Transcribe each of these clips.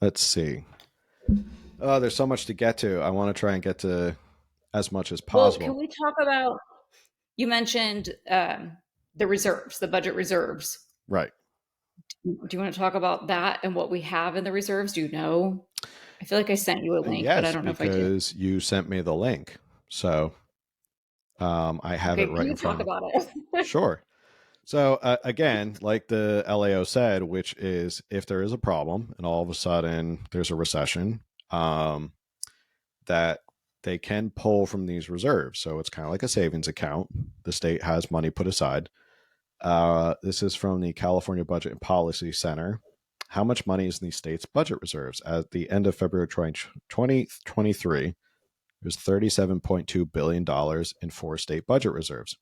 let's see. Oh, there's so much to get to. I want to try and get to as much as Well, can possible. we talk about, you mentioned the reserves, the budget reserves. Right. Do you want to talk about that and what we have in the reserves? Do you know? I feel like I sent you a link, but I Yes, don't know if I did. because you sent me the link. So I have it Okay, right can in you front talk of me. about it? Sure. So again, like the LAO said, which is if there is a problem and all of a sudden there's a recession, um, that they can pull from these reserves. So it's kind of like a savings account. The state has money put aside. This is from the California Budget and Policy Center. How much money is in the state's budget reserves? At the end of February 2023, it was $37.2 billion in four state budget reserves.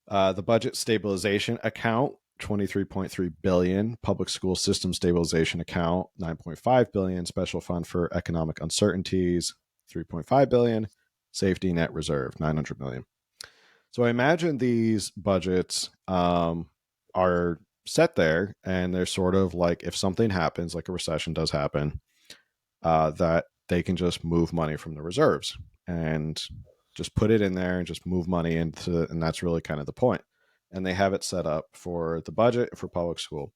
The budget stabilization account, 23.3 billion, public school system stabilization account, 9.5 billion, special fund for economic uncertainties, 3.5 billion, safety net reserve, 900 million. So I imagine these budgets are set there, and they're sort of like if something happens, like a recession does happen, that they can just move money from the reserves and just put it in there and just move money into, and that's really kind of the point. And they have it set up for the budget for public school.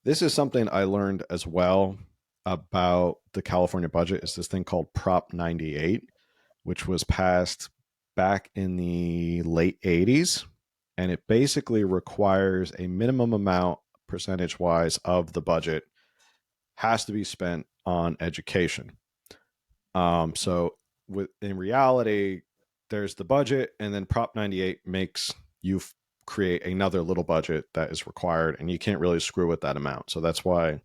This is something I learned as well about the California budget is this thing called Prop 98, which was passed back in the late 80s. And it basically requires a minimum amount, percentage wise, of the budget has to be spent on education. So in reality, there's the budget, and then Prop 98 makes you create another little budget that is required, and you can't really screw with that amount. So that's why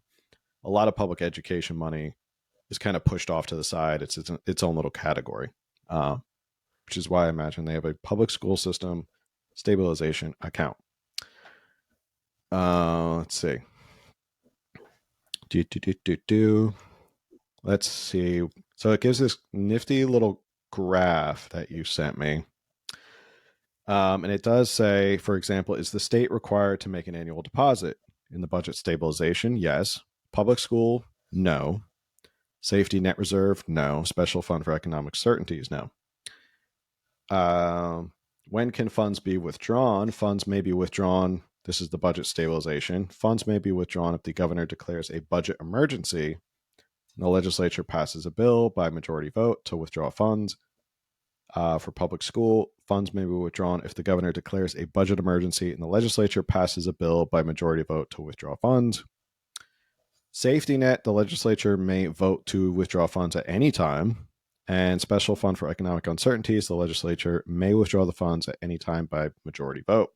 a lot of public education money is kind of pushed off to the side. It's own little category, uh, which is why I imagine they have a public school system stabilization account. Let's see. Do, do, do, do, do. Let's see. So it gives this nifty little graph that you sent me. And it does say, for example, is the state required to make an annual deposit in the budget stabilization? Yes. Public school? No. Safety net reserve? No. Special fund for economic certainties? No. When can funds be withdrawn? Funds may be withdrawn. This is the budget stabilization. Funds may be withdrawn if the governor declares a budget emergency and the legislature passes a bill by majority vote to withdraw funds. For public school, funds may be withdrawn if the governor declares a budget emergency and the legislature passes a bill by majority vote to withdraw funds. Safety net, the legislature may vote to withdraw funds at any time. And special fund for economic uncertainties, the legislature may withdraw the funds at any time by majority vote.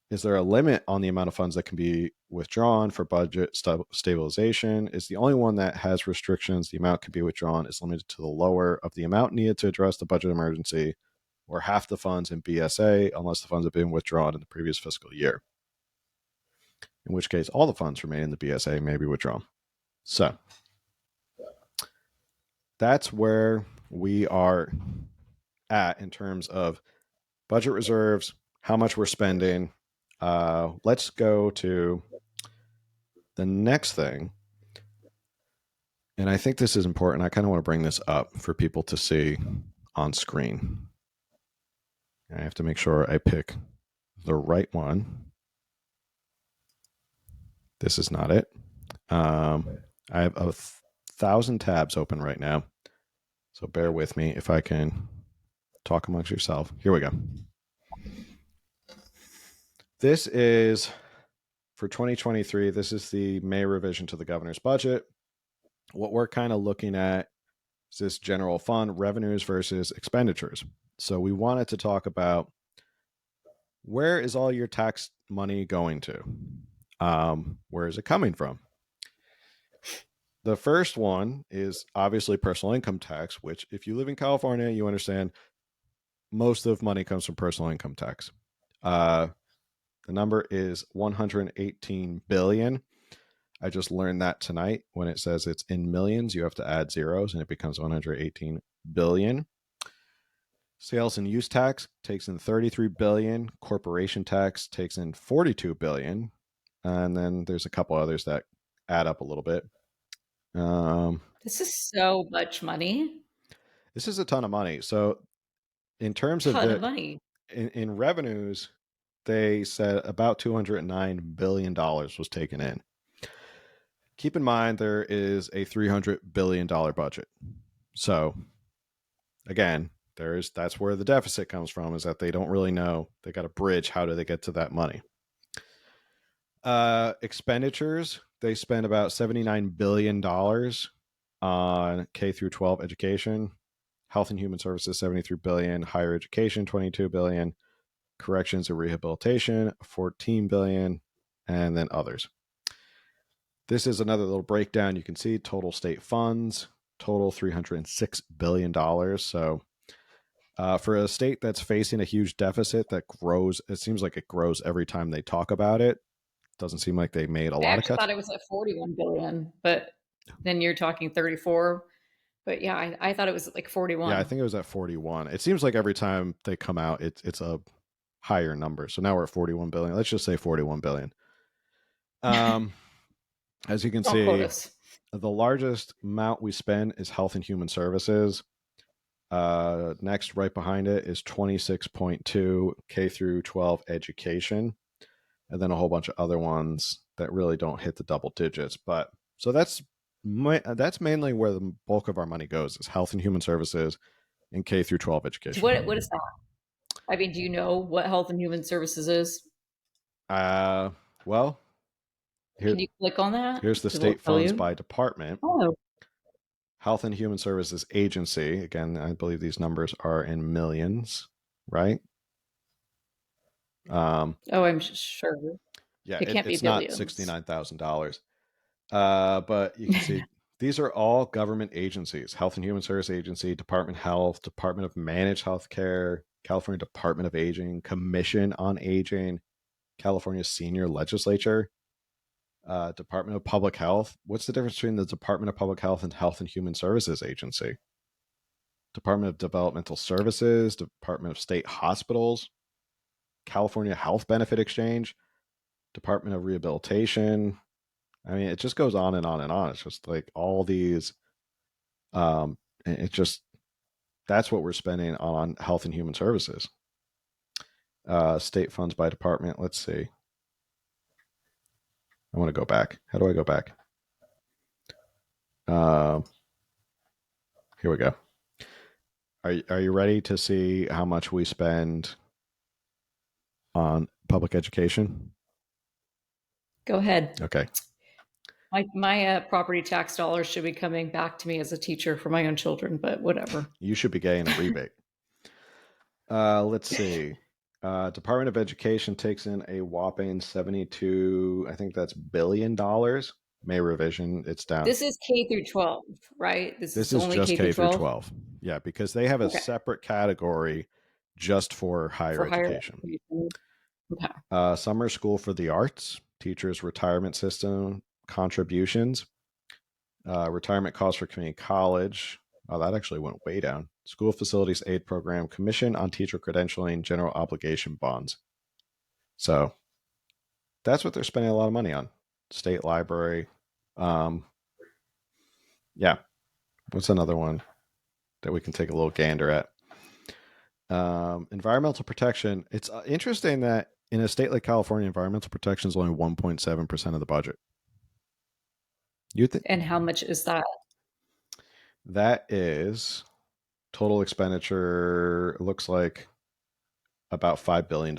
Is there a limit on the amount of funds that can be withdrawn for budget stabilization? Is the only one that has restrictions. The amount can be withdrawn is limited to the lower of the amount needed to address the budget emergency, or half the funds in BSA, unless the funds have been withdrawn in the previous fiscal year. In which case, all the funds remaining in the BSA may be withdrawn. So that's where we are at in terms of budget reserves, how much we're spending. Let's go to the next thing. And I think this is important. I kind of want to bring this up for people to see on screen. I have to make sure I pick the right one. This is not it. I have 1,000 tabs open right now. So bear with me if I can talk amongst yourself. Here we go. This is for 2023. This is the May revision to the governor's budget. What we're kind of looking at is this general fund revenues versus expenditures. So we wanted to talk about where is all your tax money going to? Where is it coming from? The first one is obviously personal income tax, which if you live in California, you understand most of money comes from personal income tax. The number is 118 billion. I just learned that tonight. When it says it's in millions, you have to add zeros and it becomes 118 billion. Sales and use tax takes in 33 billion. Corporation tax takes in 42 billion. and then there's a couple others that add up a little bit. Um, This is so much money. this is a ton of money. So in terms of Ton of money. in revenues, they said about $209 billion was taken in. Keep in mind there is a $300 billion budget. So again, that's where the deficit comes from, is that they don't really know. They got to bridge, how do they get to that money. Expenditures, they spend about $79 billion on K through 12 education, health and human services 73 billion, higher education 22 billion, corrections and rehabilitation 14 billion, and then others. This is another little breakdown. You can see total state funds, total $306 billion. So for a state that's facing a huge deficit that grows, it seems like it grows every time they talk about it. Doesn't seem like they made a I lot of actually cuts. thought it was at 41 billion, but then you're talking 34. But yeah, I thought it was like Yeah, I 41. think it was at 41. It seems like every time they come out, it's a higher number. So now we're at 41 billion. Let's just say 41 billion. Um, as you can Don't quote see, us. the largest amount we spend is health and human services. Next, right behind it, is 26.2 K through 12 education, and then a whole bunch of other ones that really don't hit the double digits. But so that's mainly where the bulk of our money goes, is health and human services and K through 12 So education. what is that? I mean, do you know what Health and Human Services is? Uh, well, here Can you click on that? here's the Because it'll state tell funds you. by department. Oh, Health and Human Services Agency. Again, I believe these numbers are in millions, right? Um, oh, I'm sure yeah, it can't be it's not billions. $69,000. But you can see these are all government agencies: Health and Human Service Agency, Department of Health, Department of Managed Healthcare, California Department of Aging, Commission on Aging, California Senior Legislature, Department of Public Health. What's the difference between the Department of Public Health and Health and Human Services Agency? Department of Developmental Services, Department of State Hospitals, California Health Benefit Exchange, Department of Rehabilitation. I mean, it just goes on and on and on. It's just like all these. It just That's what we're spending on health and human services. State funds by department. Let's see. I want to go back. How do I go back? Uh, Here we go. Are you ready to see how much we spend on public education? Go ahead. Okay. My property tax dollars should be coming back to me as a teacher for my own children, but whatever. You should be getting a rebate. Let's see. Department of Education takes in a whopping 72, I think that's $billion. May revision, it's down. This is K through 12, right? This This is is only just K through K through 12. 12. Yeah, because they have a Okay, separate category just for higher for higher education. education. Okay. Summer School for the Arts, teachers' retirement system contributions, retirement costs for community college. Oh, that actually went way down. School facilities aid program, commission on teacher credentialing, general obligation bonds. So that's what they're spending a lot of money on. State library. Um, yeah. What's another one that we can take a little gander at? Environmental protection. It's interesting that in a state like California, environmental protection is only 1.7% of the budget. You think And how much is that? that is total expenditure? Looks like about $5 billion.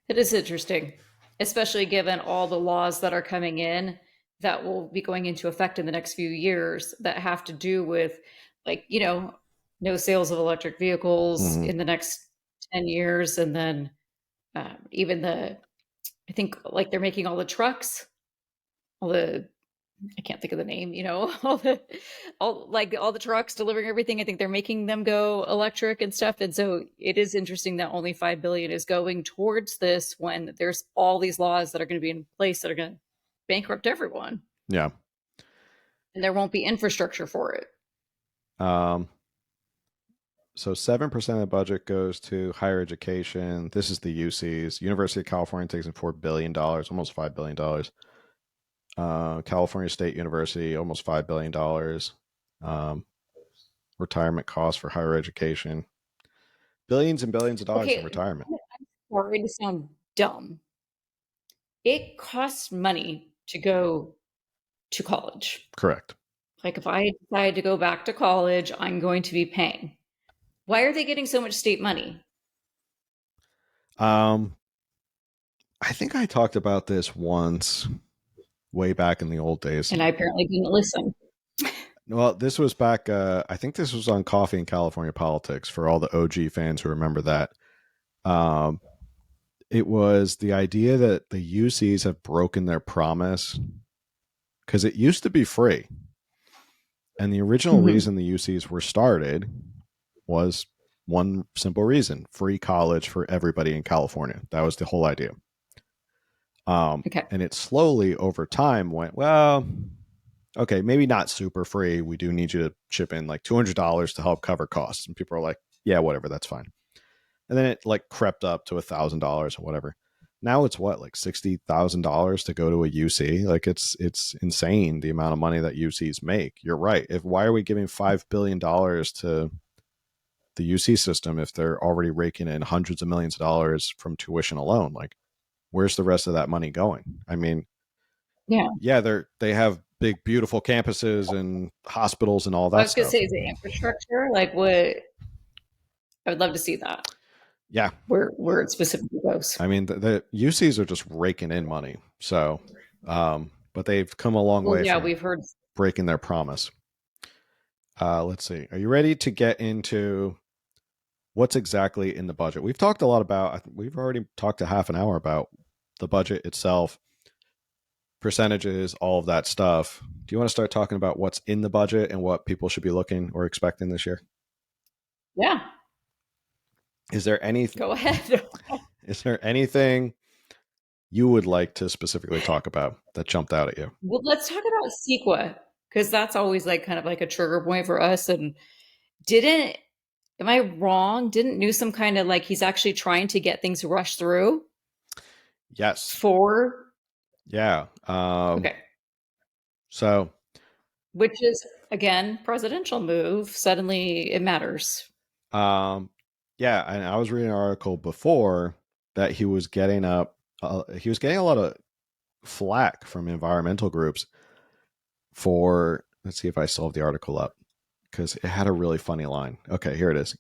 It is interesting, especially given all the laws that are coming in that will be going into effect in the next few years that have to do with, like, no sales of electric vehicles Mm-hmm. in the next 10 years. And then even I think like they're making all the trucks, all the I can't think of the name, all the trucks delivering everything. I think they're making them go electric and stuff. And so it is interesting that only 5 billion is going towards this when there's all these laws that are going to be in place that are going to bankrupt everyone. Yeah. And there won't be infrastructure for it. Um, So 7% of the budget goes to higher education. This is the UCs. University of California takes in $4 billion, almost $5 billion. California State University, almost $5 billion. Um, retirement costs for higher education, billions and billions of dollars in Okay, retirement. I'm sorry to sound dumb. It costs money to go to college. Correct. Like if I decide to go back to college, I'm going to be paying. Why are they getting so much state money? Um, I think I talked about this once, way back in the old days. And I apparently didn't listen. Well, this was back. I think this was on Coffee in California Politics for all the OG fans who remember that. Um, it was the idea that the UCs have broken their promise because it used to be free, and the original Mhm. reason the UCs were started was one simple reason: free college for everybody in California. That was the whole idea. Okay. And it slowly over time went, well, okay, maybe not super free. We do need you to chip in like $200 to help cover costs. And people are like, yeah, whatever, that's fine. And then it like crept up to $1,000 or whatever. Now it's what, like $60,000 to go to a UC? Like it's insane the amount of money that UCs make. You're right. If why are we giving $5 billion to the UC system if they're already raking in hundreds of millions of dollars from tuition alone? Like, where's the rest of that money going? I mean, Yeah. yeah, they have big, beautiful campuses and hospitals and all I that was going to say, stuff. is it infrastructure? Like what? I would love to see that Yeah, where it specifically goes. I mean the UCs are just raking in money. So, but they've come a long Well, way yeah, from we've heard. breaking their promise. Let's see. Are you ready to get into what's exactly in the budget? We've talked a lot about. We've already talked a half an hour about the budget itself, percentages, all of that stuff. Do you want to start talking about what's in the budget and what people should be looking or expecting this year? Yeah, Is there any go ahead. is there anything you would like to specifically talk about that jumped out at you? Well, let's talk about CEQA because that's always like kind of like a trigger point for us. And didn't, am I wrong? Didn't Newsom kind of like he's actually trying to get things rushed through Yes. for, Yeah. okay, So which is again, presidential move. Suddenly it matters. um, yeah, and I was reading an article before that he was getting a lot of flack from environmental groups for. Let's see if I still have the article up because it had a really funny line. Okay, here it is.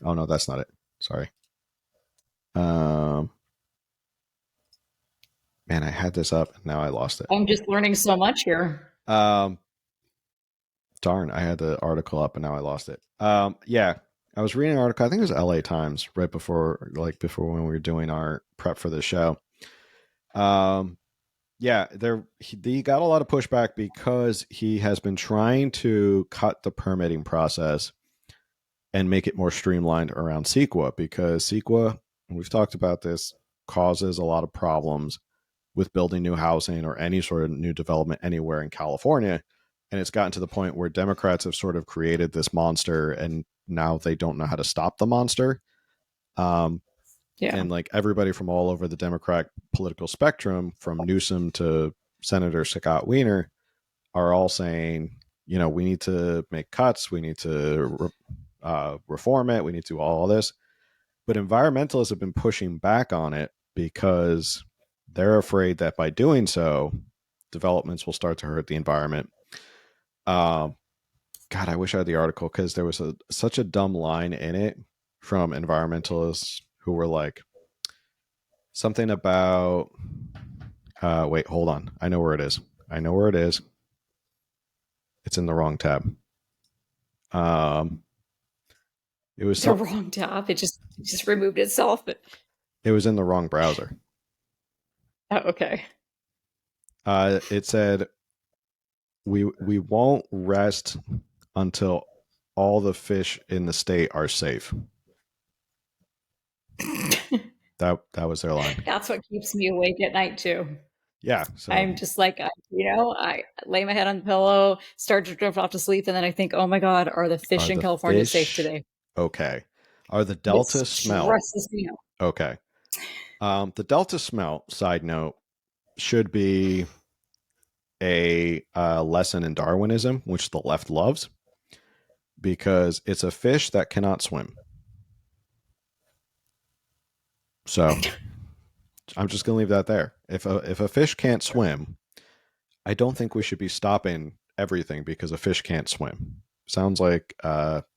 Oh no, that's not it. Sorry. Um, man, I had this up and now I lost it. I'm just learning so much here. Um, darn, I had the article up and now I lost it. Yeah, I was reading an article. I think it was LA Times right before when we were doing our prep for the show. Um, yeah, he got a lot of pushback because he has been trying to cut the permitting process and make it more streamlined around CEQA because CEQA, and we've talked about this, causes a lot of problems with building new housing or any sort of new development anywhere in California. And it's gotten to the point where Democrats have sort of created this monster and now they don't know how to stop the monster. Um, Yeah. and like everybody from all over the Democratic political spectrum, from Newsom to Senator Scott Wiener, are all saying, you know, we need to make cuts, we need to reform it, we need to do all this. But environmentalists have been pushing back on it because they're afraid that by doing so, developments will start to hurt the environment. Um, God, I wish I had the article because there was such a dumb line in it from environmentalists who were like something about. Wait, hold on. I know where it is. I know where it is. It's in the wrong tab. Um, it was The some. wrong tab. It just removed itself. But It was in the wrong browser. oh, okay. It said we won't rest until all the fish in the state are safe. That was their line. That's what keeps me awake at night too. Yeah. So I'm just like, I lay my head on the pillow, start to drift off to sleep, and then I think, oh my God, are the fish are in the California safe fish today? Okay. Are the It delta smelt? stresses me out. Okay. The delta smelt, side note, should be a lesson in Darwinism, which the left loves, because it's a fish that cannot swim. So I'm just going to leave that there. If a fish can't swim, I don't think we should be stopping everything because a fish can't swim. Sounds like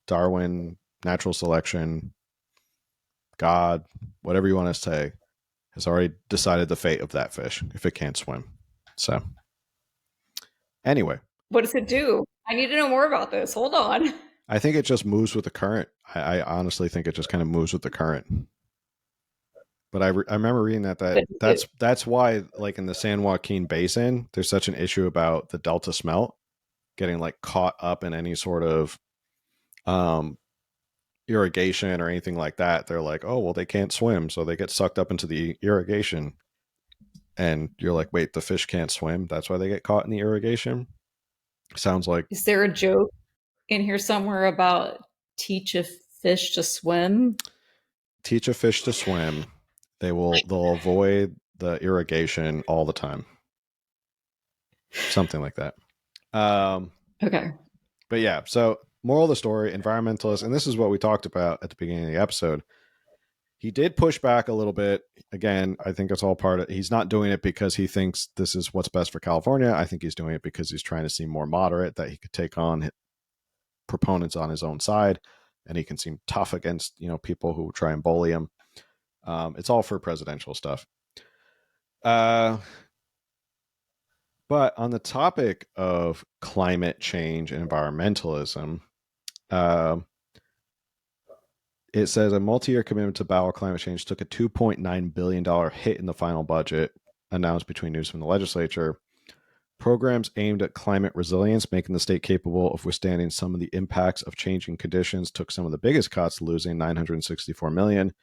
Darwin, natural selection, God, whatever you want to say, has already decided the fate of that fish if it can't swim. So, anyway, What does it do? I need to know more about this. Hold on. I think it just moves with the current. I honestly think it just kind of moves with the current. But I remember reading But that's why, like in the San Joaquin Basin, there's such an issue about the delta smelt getting like caught up in any sort of um, irrigation or anything like that. They're like, oh well, they can't swim, so they get sucked up into the irrigation. And you're like, wait, the fish can't swim. That's why they get caught in the irrigation. Sounds like is there a joke in here somewhere about teach a fish to swim? teach a fish to swim. They'll avoid the irrigation all the time. Something like that. Um, Okay. but yeah, so moral of the story, environmentalists, and this is what we talked about at the beginning of the episode. He did push back a little bit. Again, I think it's all part of, he's not doing it because he thinks this is what's best for California. I think he's doing it because he's trying to seem more moderate, that he could take on proponents on his own side and he can seem tough against, people who try and bully him. It's all for presidential stuff. Uh, but on the topic of climate change and environmentalism, uh, it says a multi-year commitment to battle climate change took a $2.9 billion hit in the final budget announced between news from the legislature. Programs aimed at climate resilience, making the state capable of withstanding some of the impacts of changing conditions, took some of the biggest cuts, losing $964 million.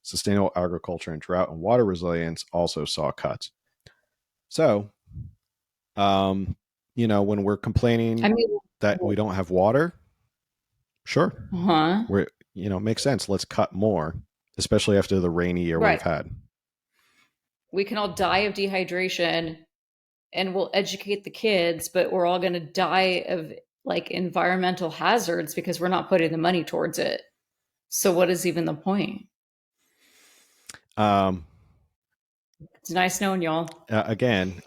Sustainable agriculture and drought and water resilience also saw cuts. So, when we're I complaining mean, that we don't have water, sure, huh? we're it makes sense. Let's cut more, especially after the rainy year Right. we've had. We can all die of dehydration and we'll educate the kids, but we're all going to die of like environmental hazards because we're not putting the money towards it. So what is even the point? Um, It's nice knowing y'all. Again,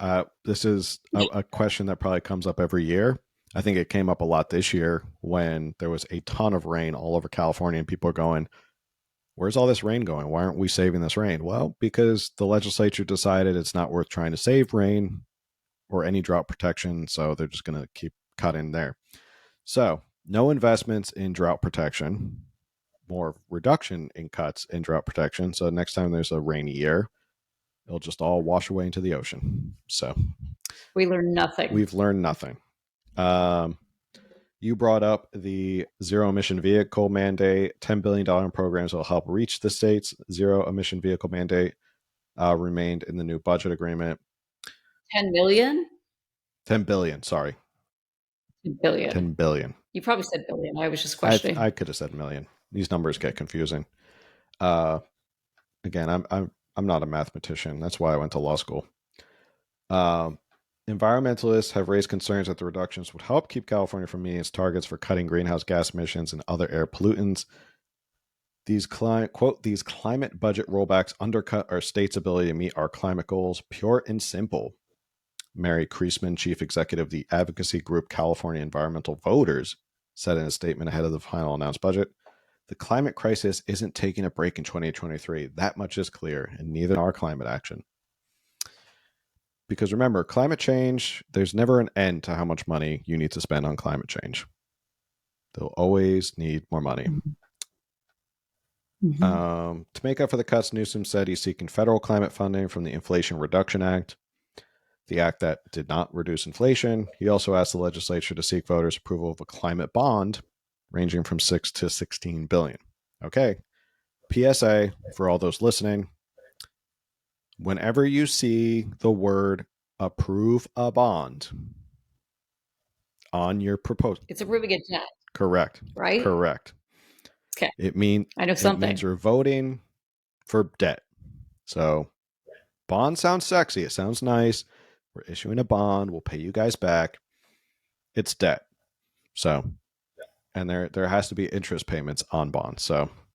this is a question that probably comes up every year. I think it came up a lot this year when there was a ton of rain all over California, and people are going, where's all this rain going? Why aren't we saving this rain? Well, because the legislature decided it's not worth trying to save rain or any drought protection, so they're just going to keep cutting there. So, no investments in drought protection, more reduction in cuts in drought protection. So, next time there's a rainy year, it'll just all wash away into the ocean. So, We learn nothing. we've learned nothing. Um, you brought up the zero emission vehicle mandate, $10 billion in programs will help reach the state's zero emission vehicle mandate, remained in the new budget agreement. 10 million? 10 billion, sorry. 10 billion. 10 billion. You probably said billion. I was just I, questioning. I could have said million. These numbers get confusing. Uh, again, I'm not a mathematician. That's why I went to law school. Um, Environmentalists have raised concerns that the reductions would help keep California from meeting its targets for cutting greenhouse gas emissions and other air pollutants. These these climate budget rollbacks undercut our state's ability to meet our climate goals, pure and simple. Mary Kreisman, chief executive of the advocacy group California Environmental Voters, said in a statement ahead of the final announced budget. The climate crisis isn't taking a break in 2023. That much is clear, and neither are climate action. Because remember, climate change, there's never an end to how much money you need to spend on climate change. They'll always need more money. Mm-hmm. To make up for the cuts, Newsom said he's seeking federal climate funding from the Inflation Reduction Act, the act that did not reduce inflation. He also asked the legislature to seek voters' approval of a climate bond ranging from 6 to 16 billion. Okay. PSA for all those listening. Whenever you see the word approve a bond on your proposal, It's approving a debt, correct. right? Correct. It's Okay. It mean I know it means something. you're voting for debt. So bond sounds sexy. It sounds nice. We're issuing a bond. We'll pay you guys back. It's debt. So and there has to be interest payments on bonds. So